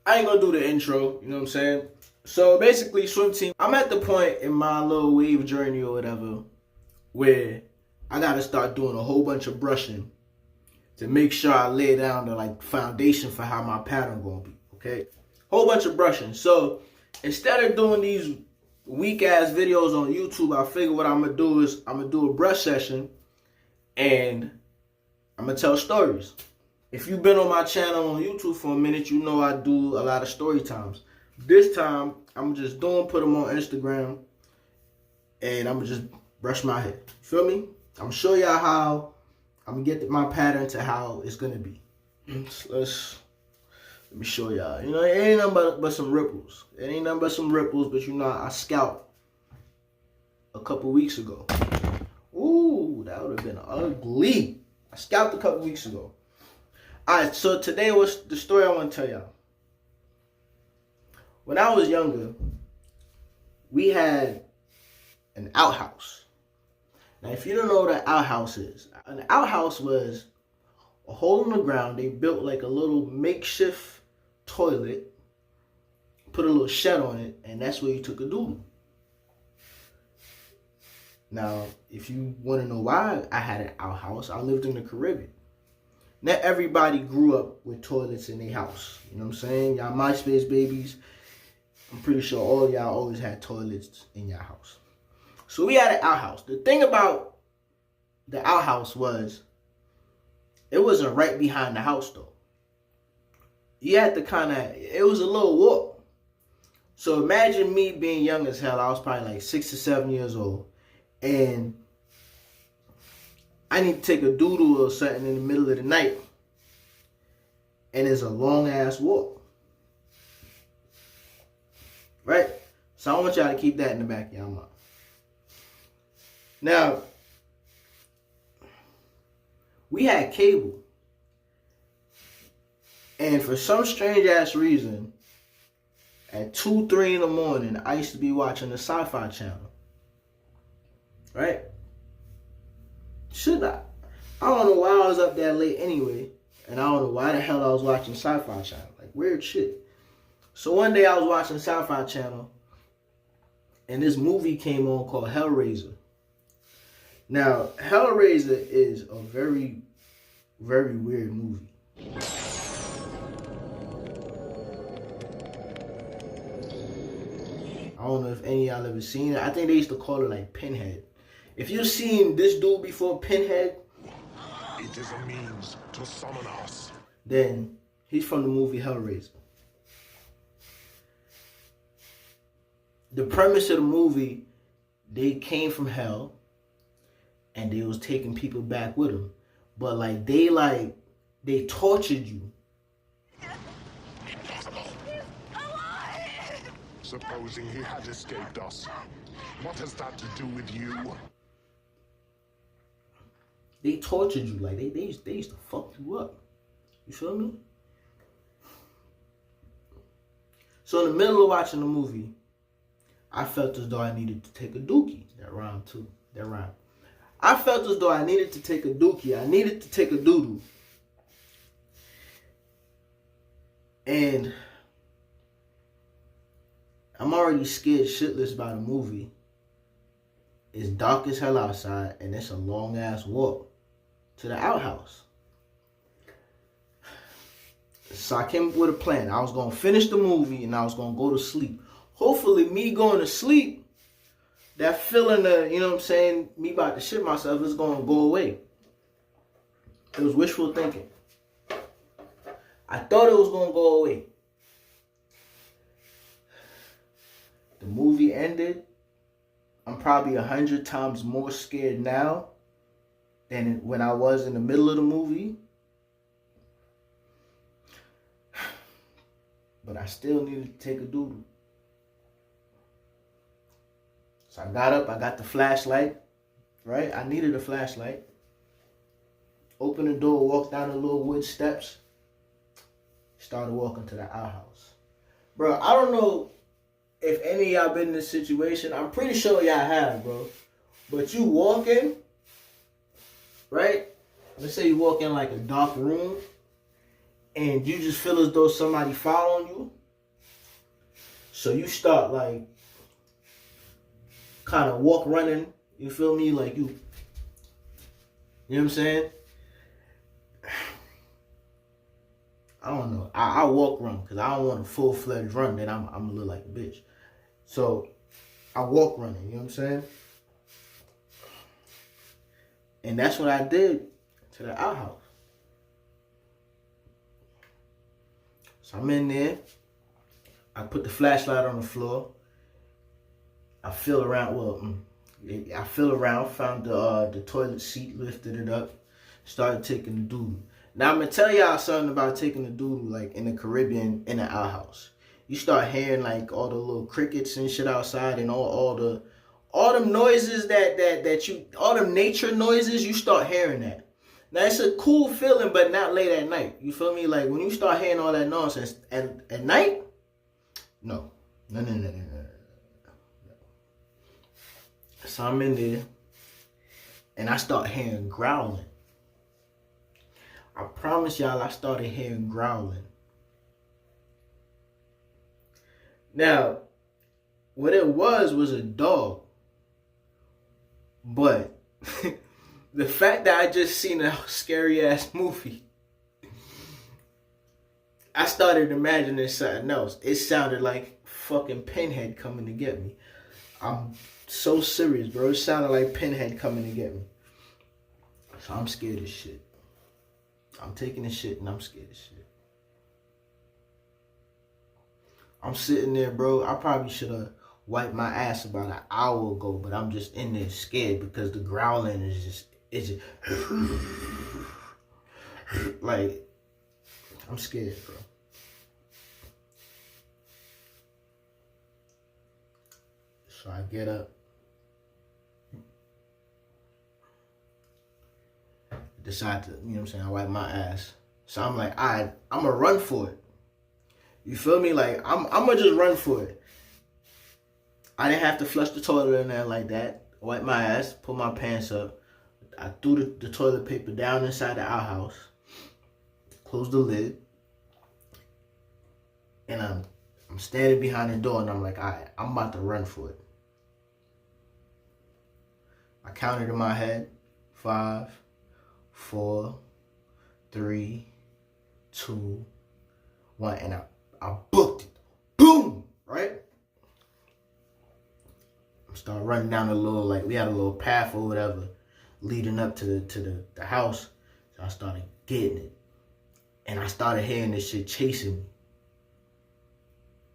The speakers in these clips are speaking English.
I ain't gonna do the intro, you know what I'm saying? So basically, swim team, I'm at the point in my little wave journey or whatever where I gotta start doing a whole bunch of brushing to make sure I lay down the like foundation for how my pattern gonna be, okay? Whole bunch of brushing. So instead of doing these weak ass videos on YouTube, I figure what I'm gonna do is I'm gonna do a brush session and I'm gonna tell stories. If you've been on my channel on YouTube for a minute, you know I do a lot of story times. This time, I'm just put them on Instagram, and I'm just brush my hair. Feel me? I'm gonna show y'all how I'm gonna get my pattern to how it's gonna be. Let me show y'all. You know, it ain't nothing but some ripples. It ain't nothing but some ripples, but you know, I scalped a couple weeks ago. Ooh, that would have been ugly. I scalped a couple weeks ago. Alright, so today was the story I want to tell y'all. When I was younger, we had an outhouse. Now, if you don't know what an outhouse is, an outhouse was a hole in the ground. They built like a little makeshift toilet, put a little shed on it, and that's where you took a doodle. Now, if you want to know why I had an outhouse, I lived in the Caribbean. Not everybody grew up with toilets in their house. You know what I'm saying? Y'all MySpace babies, I'm pretty sure all of y'all always had toilets in your house. So we had an outhouse. The thing about the outhouse was, it wasn't right behind the house though. You had to it was a little walk. So imagine me being young as hell. I was probably like 6 or 7 years old. And I need to take a doodle or something in the middle of the night. And it's a long ass walk. Right? So I want y'all to keep that in the back of y'all mind. Now, we had cable. And for some strange ass reason, at 2, 3 in the morning, I used to be watching the Sci-Fi channel. Right? I don't know why I was up that late anyway. And I don't know why the hell I was watching Sci-Fi channel. Like, weird shit. So one day I was watching Sci-Fi channel, and this movie came on called Hellraiser. Now, Hellraiser is a very, very weird movie. I don't know if any of y'all ever seen it. I think they used to call it like Pinhead. If you've seen this dude before, Pinhead, it is a means to summon us. Then he's from the movie Hellraiser. The premise of the movie, they came from hell and they was taking people back with them. But they tortured you. Impossible. Supposing he had escaped us, what has that to do with you? They tortured you. Like, they used to fuck you up. You feel me? So in the middle of watching the movie, I felt as though I needed to take a dookie. That rhymed too. That rhymed. I felt as though I needed to take a dookie. I needed to take a doodle. And I'm already scared shitless by the movie. It's dark as hell outside, and it's a long ass walk to the outhouse. So I came up with a plan. I was going to finish the movie and I was going to go to sleep. Hopefully me going to sleep, that feeling of, you know what I'm saying, me about to shit myself is going to go away. It was wishful thinking. I thought it was going to go away. The movie ended. I'm probably 100 times more scared now than when I was in the middle of the movie. But I still needed to take a doodle. So I got up, I got the flashlight, right? I needed a flashlight. Opened the door, walked down the little wood steps. Started walking to the outhouse. Bro, I don't know if any of y'all been in this situation. I'm pretty sure y'all have, bro. But you walk in, right? Let's say you walk in like a dark room, and you just feel as though somebody following you. So you start like kind of walk running. You feel me? Like you know what I'm saying? I don't know. I walk run because I don't want a full-fledged run. Then I'm gonna look like a bitch. So I walk running. You know what I'm saying? And that's what I did to the outhouse. So I'm in there. I put the flashlight on the floor. I feel around. I feel around. Found the toilet seat, lifted it up, started taking the doodle. Now I'm gonna tell y'all something about taking the doodle, like in the Caribbean, in the outhouse. You start hearing like all the little crickets and shit outside, and all them noises all them nature noises. You start hearing that. Now it's a cool feeling, but not late at night. You feel me? Like when you start hearing all that nonsense at night, no. So I'm in there, and I start hearing growling. I promise y'all, I started hearing growling. Now, what it was a dog. But the fact that I just seen a scary ass movie, I started imagining something else. It sounded like fucking Pinhead coming to get me. I'm so serious, bro. It sounded like Pinhead coming to get me. So I'm scared as shit. I'm taking the shit and I'm scared as shit. I'm sitting there, bro. I probably should have wiped my ass about an hour ago, but I'm just in there scared because the growling is just like, I'm scared, bro. So I get up. Decide to, you know what I'm saying, I wipe my ass. So I'm like, I'm gonna run for it. You feel me? Like, I'm gonna just run for it. I didn't have to flush the toilet in there like that. Wipe my ass, pull my pants up. I threw the toilet paper down inside the outhouse. Closed the lid. And I'm standing behind the door and I'm like, alright, I'm about to run for it. I counted in my head, 5, 4, 3, 2, 1, and I booked it. Boom! Right? I started running down a little, like, we had a little path or whatever leading up to the house. So I started getting it. And I started hearing this shit chasing me.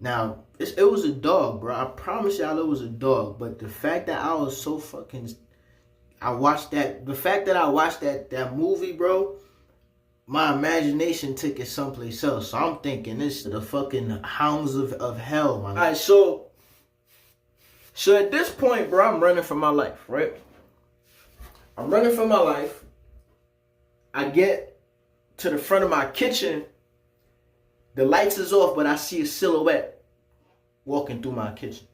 Now, it was a dog, bro. I promise y'all it was a dog. But the fact that I was so fucking... the fact that I watched that movie, bro, my imagination took it someplace else. So I'm thinking this is the fucking hounds of hell, man. Alright, so at this point, bro, I'm running for my life, right? I'm running for my life. I get to the front of my kitchen. The lights is off, but I see a silhouette walking through my kitchen.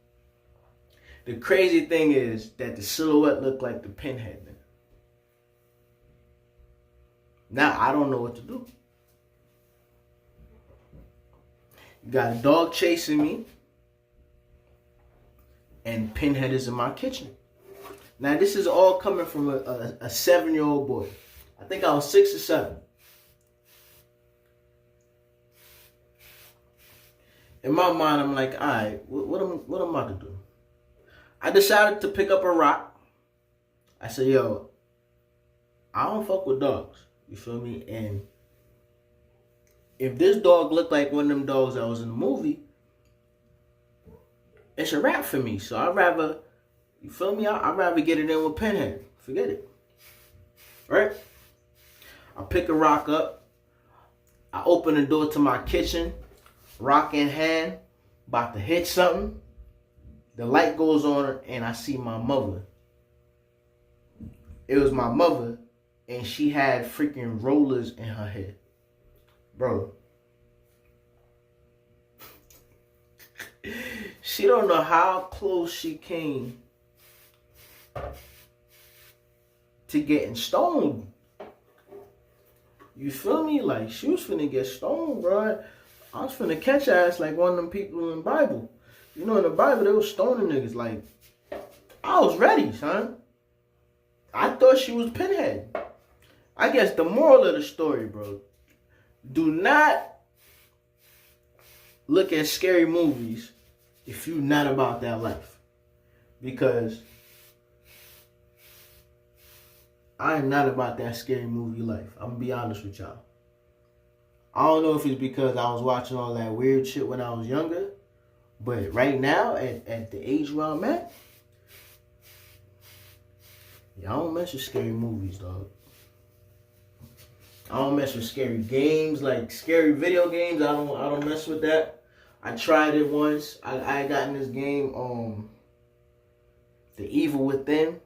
The crazy thing is that the silhouette looked like the Pinhead. Now, I don't know what to do. You got a dog chasing me, and Pinhead is in my kitchen. Now, this is all coming from a 7-year-old boy. I think I was 6 or 7. In my mind, I'm like, all right, what am I about to do? I decided to pick up a rock. I said, yo, I don't fuck with dogs. You feel me? And if this dog looked like one of them dogs that was in the movie, it's a wrap for me. So I'd rather, you feel me? I'd rather get it in with Pinhead. Forget it. Right? I pick a rock up. I open the door to my kitchen. Rock in hand. About to hit something. The light goes on and I see my mother. It was my mother and she had freaking rollers in her head. Bro. She don't know how close she came to getting stoned. You feel me? Like, she was finna get stoned, bro. I was finna catch her ass like one of them people in the Bible. You know, in the Bible, they was stoning niggas. Like, I was ready, son. I thought she was Pinhead. I guess the moral of the story, bro, do not look at scary movies if you're not about that life. Because I am not about that scary movie life. I'm going to be honest with y'all. I don't know if it's because I was watching all that weird shit when I was younger. But right now, at the age where I'm at, I don't mess with scary movies, dog. I don't mess with scary games, like scary video games. I don't mess with that. I tried it once. I got in this game, The Evil Within.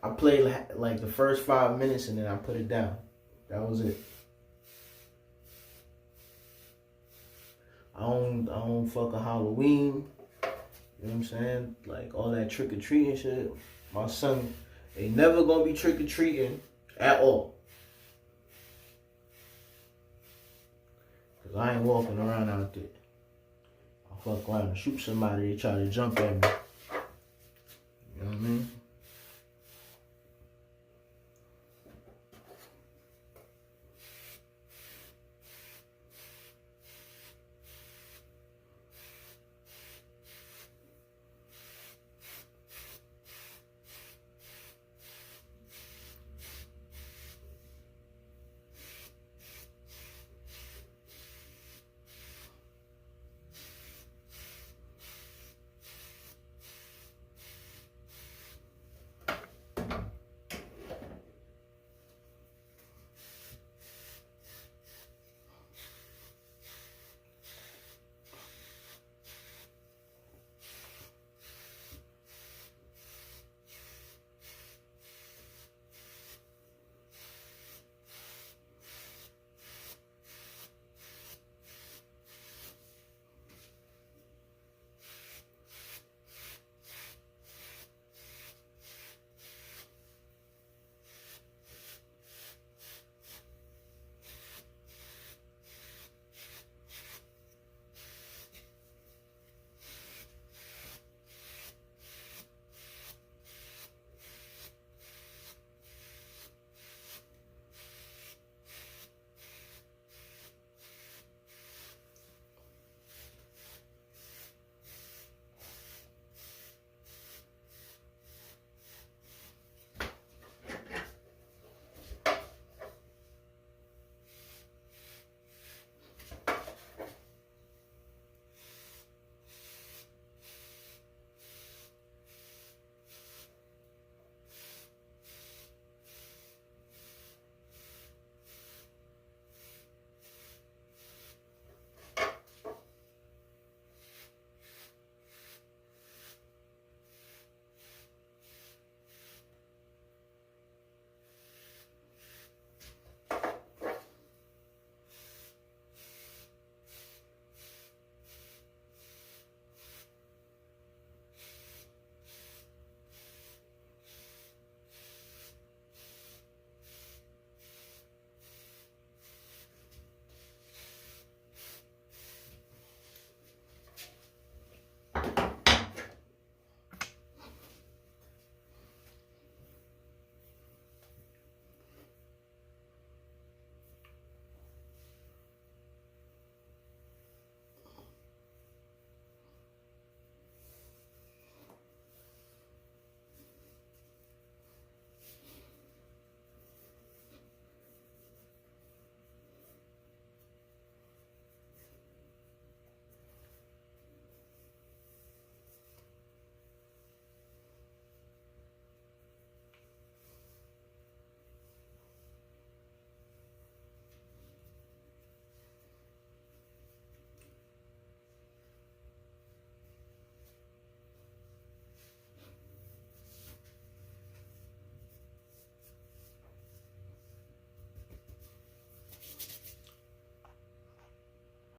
I played like the first 5 minutes and then I put it down. That was it. I don't fuck a Halloween. You know what I'm saying? Like all that trick or treating shit. My son ain't never gonna be trick or treating at all. Cause I ain't walking around out there. I'll fuck around and shoot somebody. They try to jump at me. You know what I mean?